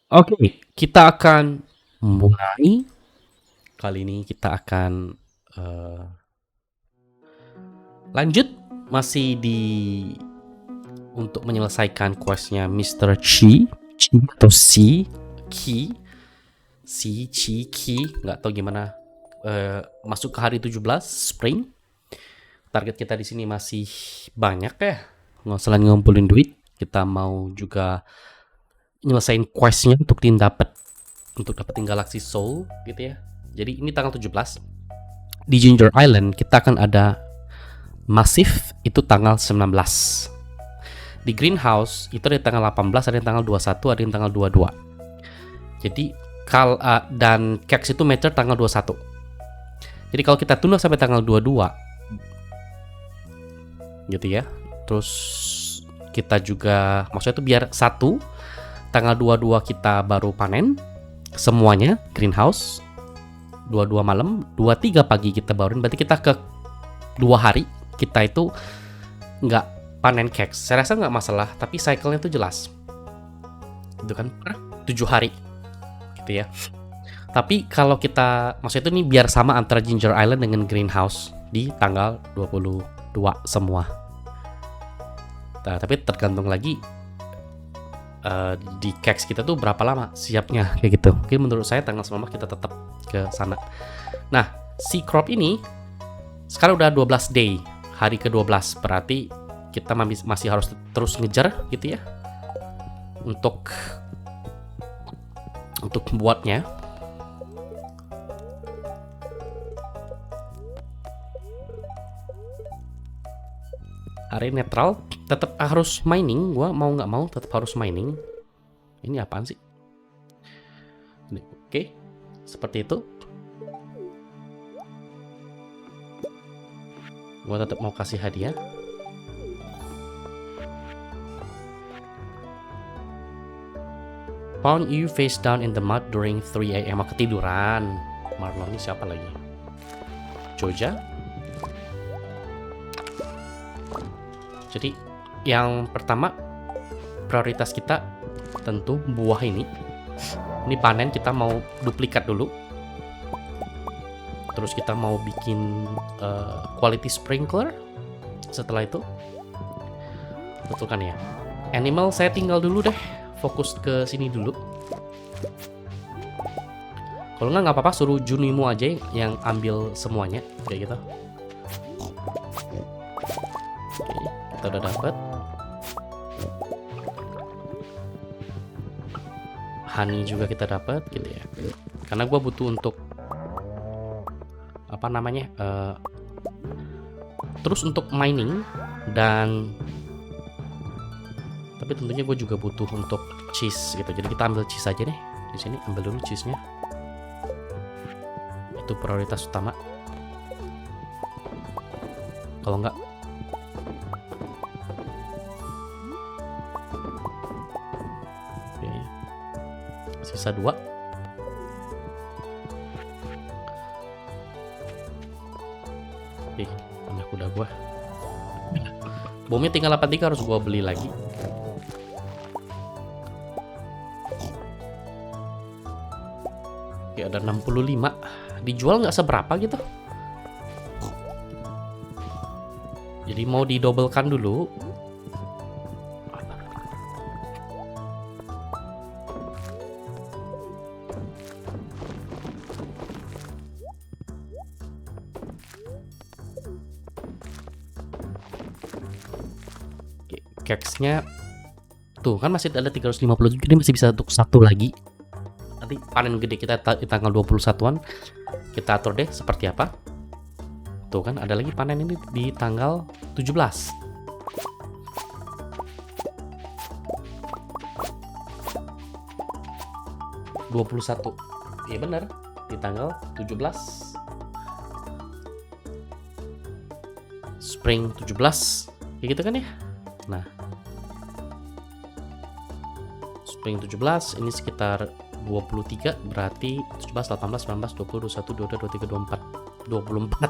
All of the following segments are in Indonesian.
Oke, kita akan mulai. Kali ini kita akan eh, lanjut masih di untuk menyelesaikan questnya Mr. Chi atau Chi, nggak tahu gimana. Masuk ke hari 17 Spring. Target kita di sini masih banyak ya. Selain ngumpulin duit, kita mau juga nyelesain questnya untuk dapetin Galaxy Soul gitu ya. Jadi ini tanggal 17 di Ginger Island kita akan ada Massive itu tanggal 19. Di Greenhouse itu ada yang tanggal 18, ada yang tanggal 21, ada yang tanggal 22. Jadi dan Kex itu major tanggal 21. Jadi kalau kita tunda sampai tanggal 22 gitu ya. Terus kita juga maksudnya itu biar tanggal 22 kita baru panen semuanya Greenhouse. 22 malam, 23 pagi kita baruin, berarti kita ke 2 hari kita itu nggak panen Kex. Saya rasa nggak masalah, tapi cycle-nya itu jelas. Itu kan 7 hari gitu ya. Tapi kalau kita, maksudnya itu nih biar sama antara Ginger Island dengan Greenhouse di tanggal 22 semua. Nah, tapi tergantung lagi di Kex kita tuh berapa lama siapnya kayak gitu. Mungkin menurut saya tanggal 19 kita tetap ke sana. Nah, si crop ini sekarang udah 12 day, hari ke-12, berarti kita masih harus terus ngejar gitu ya untuk buatnya. Area netral tetap harus mining, gua mau nggak mau tetap harus mining. Ini apaan sih? Oke, seperti itu. Gua tetap mau kasih hadiah. Found you face down in the mud during 3 AM. Ketiduran. Marlon ini siapa lagi? Joja. Jadi yang pertama prioritas kita tentu buah ini. Ini panen, kita mau duplikat dulu. Terus kita mau bikin quality sprinkler. Setelah itu, betul kan ya? Animal saya tinggal dulu deh. Fokus ke sini dulu. Kalau nggak apa-apa, suruh Junimu aja yang ambil semuanya kayak gitu. Oke, kita udah dapet. Honey juga kita dapat gitu ya. Karena gue butuh untuk apa namanya? Terus untuk mining dan tapi tentunya gue juga butuh untuk cheese gitu. Jadi kita ambil cheese aja deh. Di sini ambil dulu cheese-nya. Itu prioritas utama. Kalau enggak oke. Sisa 2. Oke, banyak kuda gua. Bomnya tinggal 83, harus gua beli lagi. Oke, ada 65. Dijual nggak seberapa gitu. Jadi mau didobelkan dulu. Keksnya tuh kan masih ada 350, jadi masih bisa untuk satu lagi. Nanti panen gede kita di tanggal 21-an kita atur deh seperti apa. Tuh kan ada lagi panen ini di tanggal 17. Iya bener, di tanggal 17 Spring 17 kayak gitu kan ya. Nah, Spring 17 ini sekitar 23, berarti 17, 18, 19, 20, 21, 22, 23, 24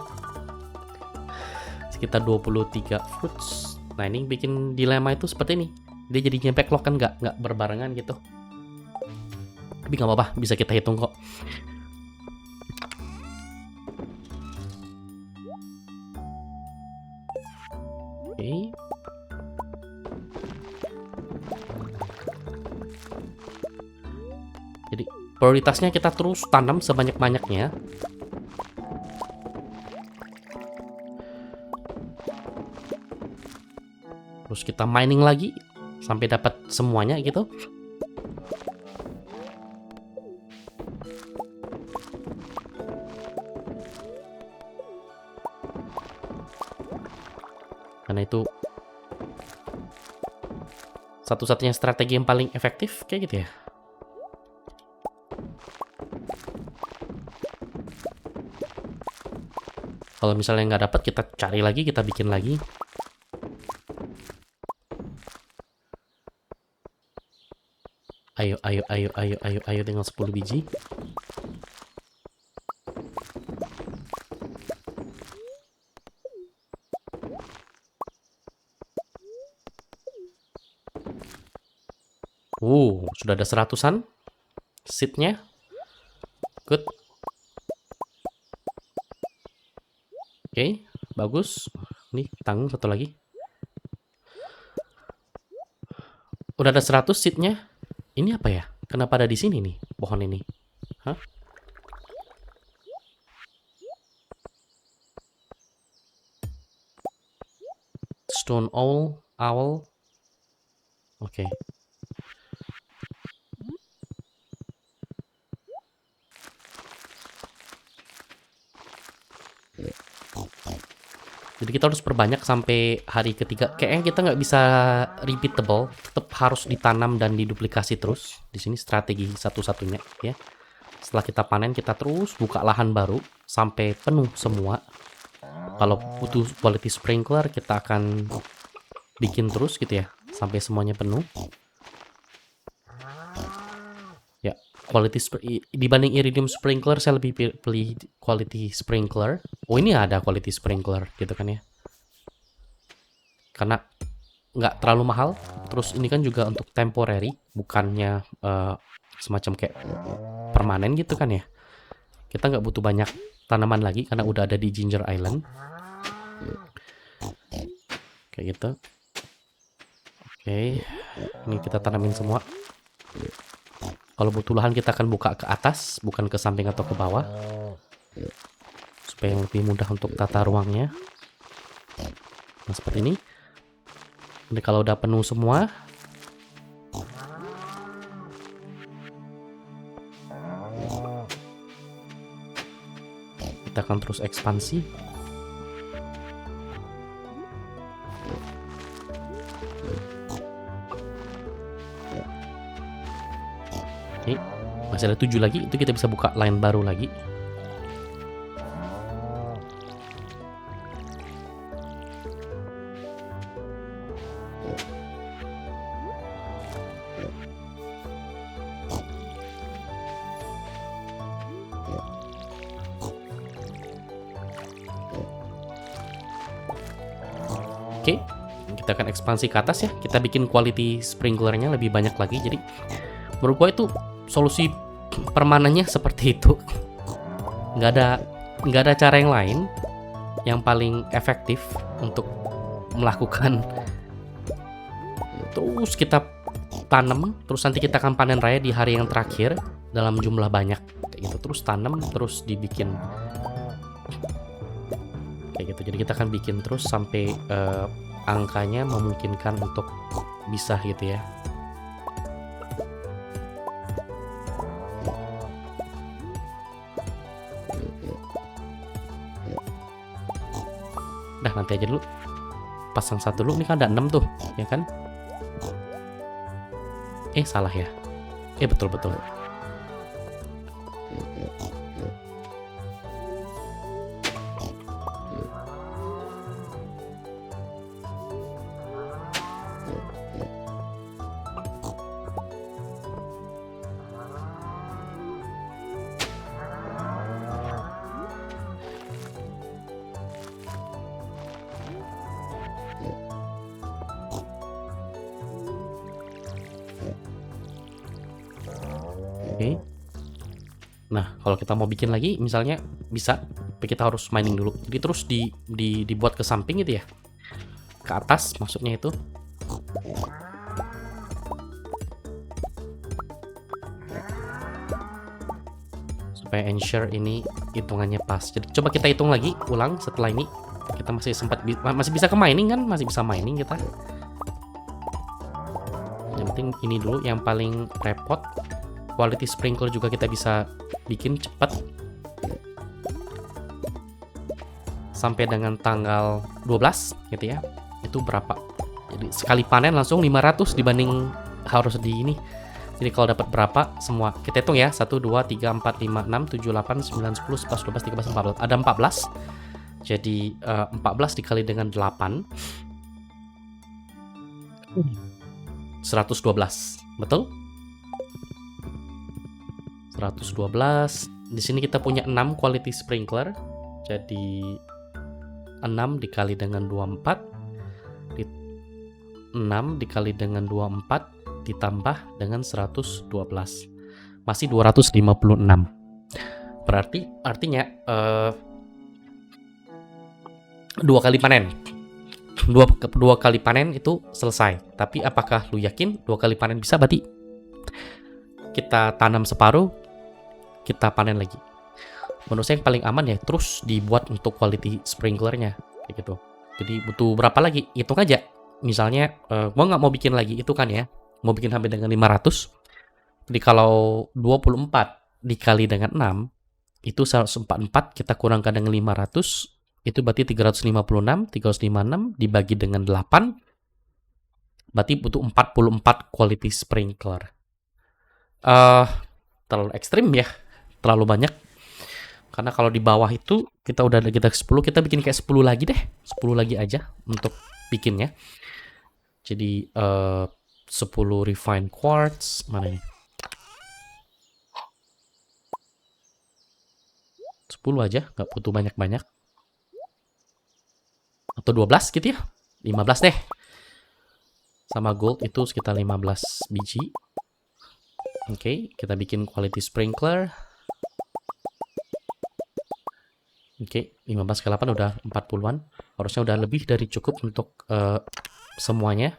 sekitar 23 fruits. Nah, ini bikin dilema itu seperti ini, dia jadi nyampe clock kan nggak berbarengan gitu. Tapi nggak apa-apa, bisa kita hitung kok. Oke. Jadi prioritasnya kita terus tanam sebanyak-banyaknya. Terus kita mining lagi sampai dapat semuanya gitu. Karena itu satu-satunya strategi yang paling efektif kayak gitu ya. Kalau misalnya nggak dapat, kita cari lagi, kita bikin lagi. Ayo, ayo, ayo, ayo, ayo, ayo, tinggal 10 biji. Sudah ada 100-an seatnya. Good. Oke, bagus. Nih, tanggung satu lagi. Udah ada 100 seatnya. Ini apa ya? Kenapa ada di sini nih, pohon ini? Hah? Stone owl, owl. Oke. Jadi kita harus perbanyak sampai hari ketiga. Kayaknya kita nggak bisa repeatable, tetap harus ditanam dan diduplikasi terus. Di sini strategi satu-satunya ya. Setelah kita panen, kita terus buka lahan baru sampai penuh semua. Kalau butuh quality sprinkler, kita akan bikin terus gitu ya, sampai semuanya penuh. Ya, dibanding iridium sprinkler, saya lebih pilih quality sprinkler. Oh, ini ada quality sprinkler gitu kan ya. Karena nggak terlalu mahal. Terus ini kan juga untuk temporary, bukannya semacam kayak permanen gitu kan ya. Kita nggak butuh banyak tanaman lagi karena udah ada di Ginger Island. Kayak gitu. Oke, ini kita tanamin semua. Kalau butuh lahan, kita akan buka ke atas, bukan ke samping atau ke bawah, supaya lebih mudah untuk tata ruangnya. Nah, seperti ini. Jadi kalau udah penuh semua, kita akan terus ekspansi. Oke, masih ada 7 lagi, itu kita bisa buka line baru lagi. Oke, kita akan ekspansi ke atas ya. Kita bikin quality sprinklernya lebih banyak lagi. Jadi menurut gue itu solusi permanennya seperti itu. Nggak ada cara yang lain yang paling efektif untuk melakukan. Terus kita tanam, terus nanti kita akan panen raya di hari yang terakhir dalam jumlah banyak kayak gitu. Terus tanam, terus dibikin kayak gitu. Jadi kita akan bikin terus sampai angkanya memungkinkan untuk bisa gitu ya. Udah, nanti aja dulu. Pasang satu dulu, ini kan ada 6 tuh, ya kan? Salah ya. Betul-betul. Oke. Nah, kalau kita mau bikin lagi, misalnya bisa, tapi kita harus mining dulu. Jadi terus dibuat ke samping gitu ya, ke atas maksudnya itu. Supaya ensure ini hitungannya pas. Jadi coba kita hitung lagi, ulang setelah ini. Kita masih masih bisa ke mining kan? Masih bisa mining kita. Yang penting ini dulu yang paling repot. Quality sprinkler juga kita bisa bikin cepat. Sampai dengan tanggal 12 gitu ya. Itu berapa? Jadi sekali panen langsung 500 dibanding harus di ini. Jadi kalau dapat berapa semua kita hitung ya. 1 2 3 4 5 6 7 8 9 10 11 12 13 14. Ada 14. Jadi 14 dikali dengan 8 112. Betul? 112. Di sini kita punya 6 quality sprinkler. Jadi 6 dikali dengan 24 6 dikali dengan 24 ditambah dengan 112. Masih 256. Berarti artinya 2 kali panen. Dua kali panen itu selesai. Tapi apakah lu yakin 2 kali panen bisa? Berarti kita tanam separuh, kita panen lagi. Menurut saya yang paling aman ya terus dibuat untuk quality sprinklernya kayak gitu. Jadi butuh berapa lagi? Hitung aja. Misalnya gua nggak mau bikin lagi itu kan ya. Mau bikin sampai dengan 500. Jadi kalau 24 dikali dengan 6 itu 144 kita kurangkan dengan 500 itu berarti 356. 356 dibagi dengan 8 berarti butuh 44 quality sprinkler. Terlalu ekstrim ya. Terlalu banyak. Karena kalau di bawah itu kita udah ada kita 10, kita bikin kayak 10 lagi deh. 10 lagi aja untuk bikinnya. Jadi 10 refined quartz mana ini? 10 aja, nggak butuh banyak-banyak. Atau 12 gitu ya. 15 deh. Sama gold itu sekitar 15 biji. Oke, kita bikin quality sprinkler. Oke, 15 ke 8 udah 40-an. Harusnya udah lebih dari cukup untuk semuanya.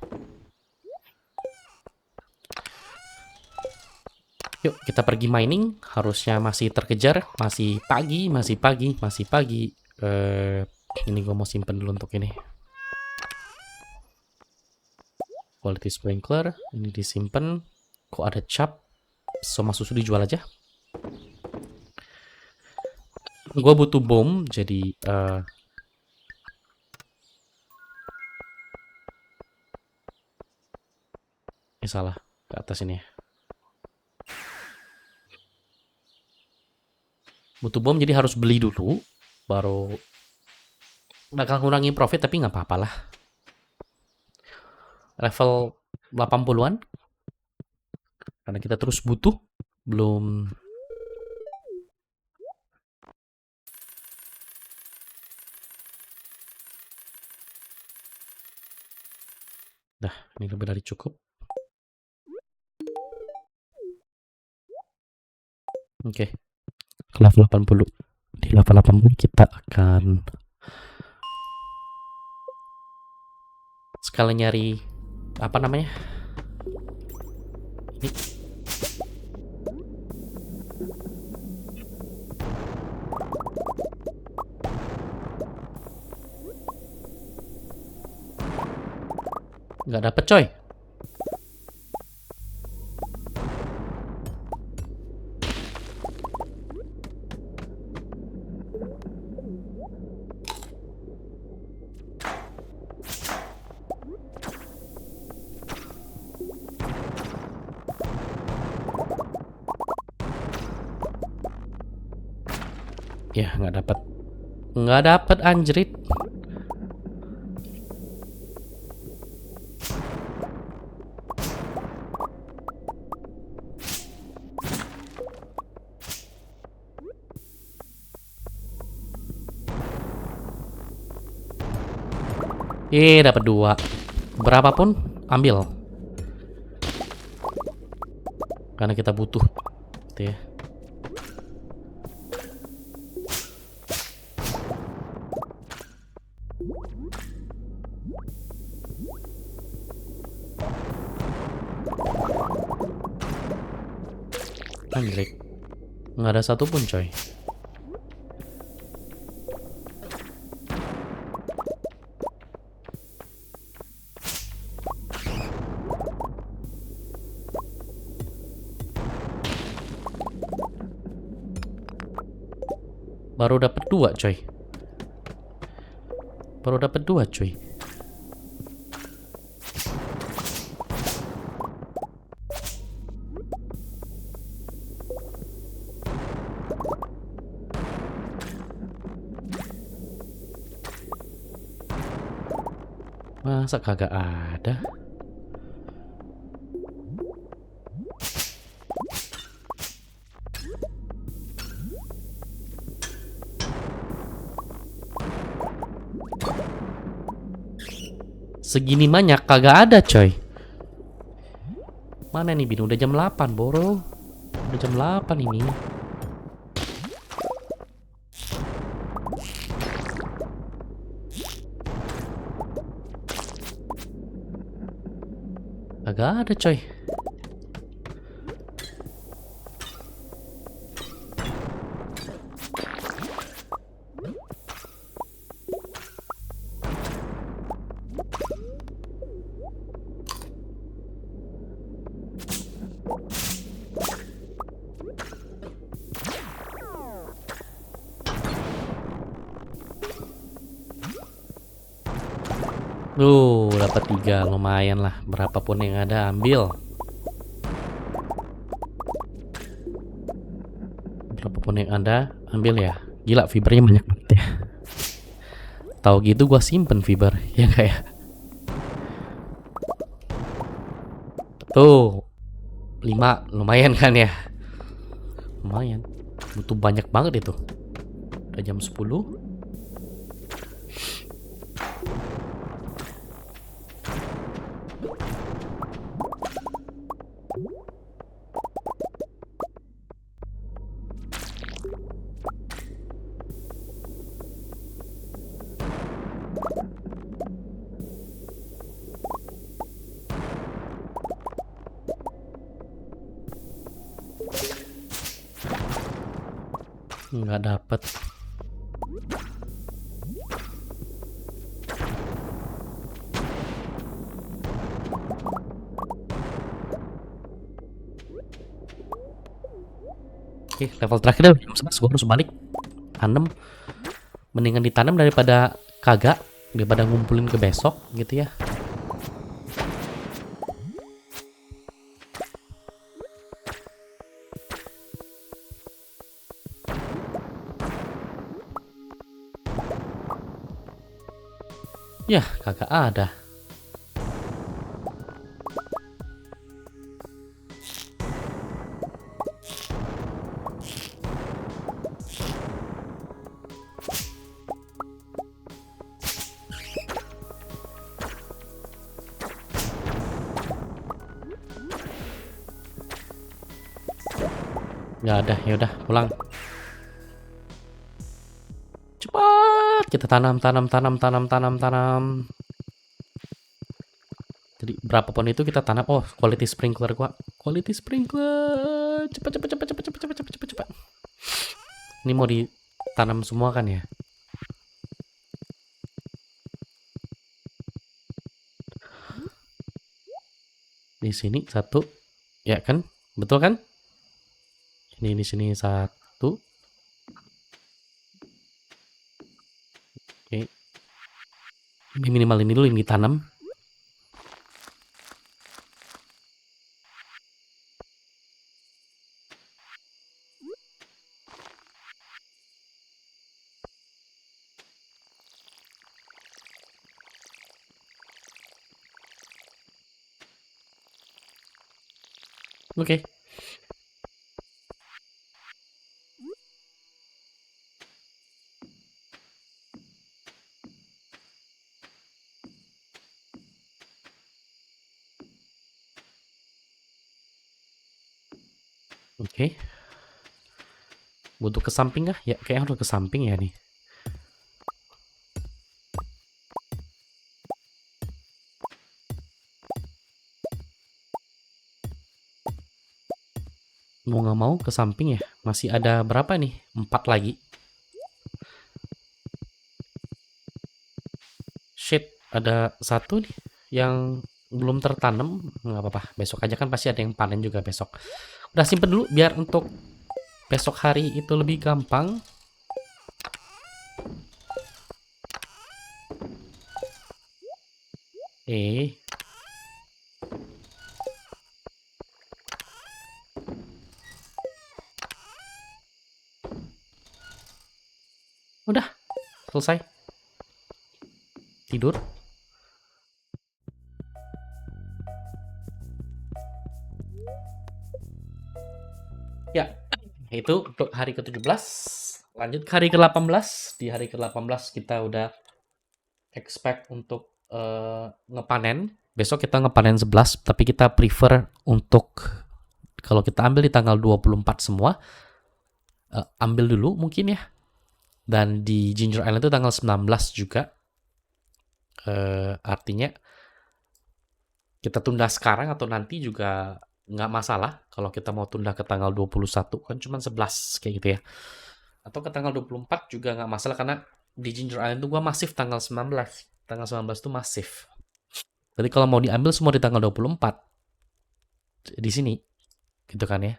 Yuk, kita pergi mining. Harusnya masih terkejar. Masih pagi. Ini gue mau simpen dulu untuk ini. Quality sprinkler. Ini disimpan. Kok ada cap? Sama susu dijual aja. Gue butuh bom, jadi salah ke atas ini. Butuh bom, jadi harus beli dulu, baru bakal ngurangi profit, tapi nggak apa-apa lah. Level 80-an, karena kita terus butuh, belum. Nah, ini lebih dari cukup. Oke. Ke level 80. Di level 80 kita akan sekali nyari apa namanya? Ini. Nggak dapet coy. Ya, nggak dapet anjrit. Dapat 2. Berapapun ambil. Karena kita butuh. pasti ya. Anjir, nggak ada satupun coy. Baru dapat 2 coy. Baru dapat 2 coy. Masa kagak ada? Segini banyak kagak ada coy. Mana nih Bin? Udah jam 8 boro. Udah jam 8 ini. Kagak ada coy. Dapat 3, lumayan lah. Berapapun yang ada ambil. Berapapun yang ada ambil ya. Gila, fibernya banyak banget ya. Tahu gitu gua simpen fiber, ya kayak. Tuh, 5, lumayan kan ya? Lumayan. Butuh banyak banget itu. Udah jam 10. Nggak dapet. Oke, level terakhir udah jam 11, gue harus balik tanam. Mendingan ditanam daripada kagak, daripada ngumpulin ke besok gitu ya. Yah, kagak ada. Nggak ada, ya udah pulang. Cepat kita tanam. Jadi berapapun itu kita tanam. Oh, quality sprinkler gua. Quality sprinkler. Cepat. Ini mau ditanam semua kan ya? Di sini satu, ya kan? Betul kan? Ini di sini satu. Oke. Ini minimal ini dulu yang ditanam. Oke. Oke. Butuh ke samping kah? Ya, kayaknya harus ke samping ya nih. Mau nggak mau ke samping ya. Masih ada berapa nih? 4 lagi. Shit, ada satu nih yang belum tertanam. Nggak apa-apa, besok aja kan pasti ada yang panen juga besok. Udah simpen dulu biar untuk besok hari itu lebih gampang. Udah selesai. Tidur. Ya, itu untuk hari ke-17. Lanjut ke hari ke-18. Di hari ke-18 kita udah expect untuk ngepanen. Besok kita ngepanen 11, tapi kita prefer untuk kalau kita ambil di tanggal 24 semua, ambil dulu mungkin ya. Dan di Ginger Island itu tanggal 19 juga. Artinya kita tunda sekarang atau nanti juga nggak masalah. Kalau kita mau tunda ke tanggal 21 kan cuma 11 kayak gitu ya. Atau ke tanggal 24 juga nggak masalah karena di Ginger Island itu gua masif tanggal 19. Tanggal 19 itu masif. Jadi kalau mau diambil semua di tanggal 24 di sini gitu kan ya.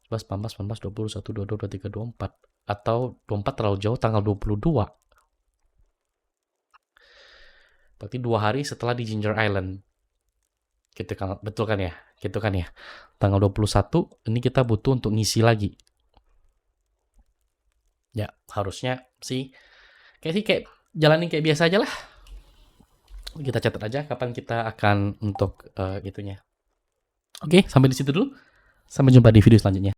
11, 14, 19, 20, 21, 22, 23, 24 atau 24 terlalu jauh tanggal 22. Berarti 2 hari setelah di Ginger Island. Gitu kan, betul kan ya? Gitu kan ya. Tanggal 21 ini kita butuh untuk ngisi lagi. Ya, harusnya sih kayak jalanin kayak biasa aja lah. Kita catat aja kapan kita akan untuk itunya. Oke, sampai di situ dulu. Sampai jumpa di video selanjutnya.